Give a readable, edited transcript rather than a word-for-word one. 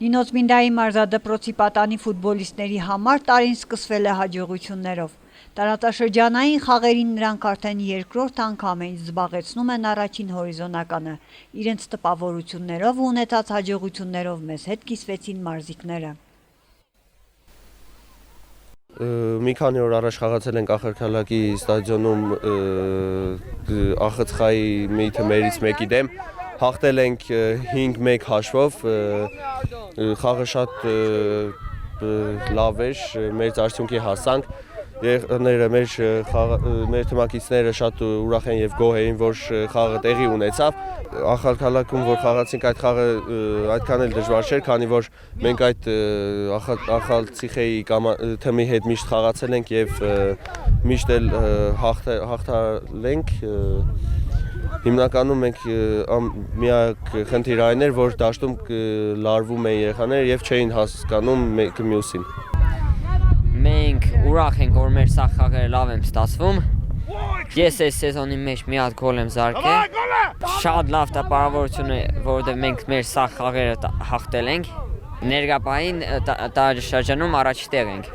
Նինոց մարզադպրոցի պատանի ֆուտբոլիստների համար տարին սկսվել է հաջողություններով։ Տարածաշրջանային խաղերին նրանք արդեն երկրորդ անգամ են զբաղեցնում են առաջին հորիզոնականը։ Իրենց տպավորություններով ու ունեցած հաջողություններով մեզ հետ կիսվեցին մարզիկները։ Մի քանի օր առաջ խաղացել ենք Ախալքալակի ստադիոնում ԱԽՑԽ-ի մի թիմերից մեկի դեմ։ Հաղթել ենք 5-1 հաշվով, խաղը շատ լավ էր, մեր արդյունքի հասանք, մեր թիմակիցները շատ ուրախ են եւ գոհ էին, որ խաղը տեղի ունեցավ։ Ախալքալաքում, որ խաղացինք, այդ խաղը այդքան էլ դժվար չէր, քանի որ մենք այդ ԱԽՑԽ-ի թիմի հետ միշտ խաղացել ենք եւ միշտ էլ հաղթել ենք։ Հիմնականում մենք միակ խնդիրը այն էր, որ դաշտում լարվում էին երեխաները եւ չէին հասկանում մեկը մյուսին։ Մենք ուրախ ենք, որ մեր սաղ խաղերը լավ են ստացվում։ Ես այս սեզոնի մեջ մի հատ գոլ եմ զարկել։ Շատ լավ տպավորություն է, որովհետեւ մենք մեր սաղ խաղերը հաղթել ենք։ Ներկայ տարեշրջանում առաջին տեղ ենք։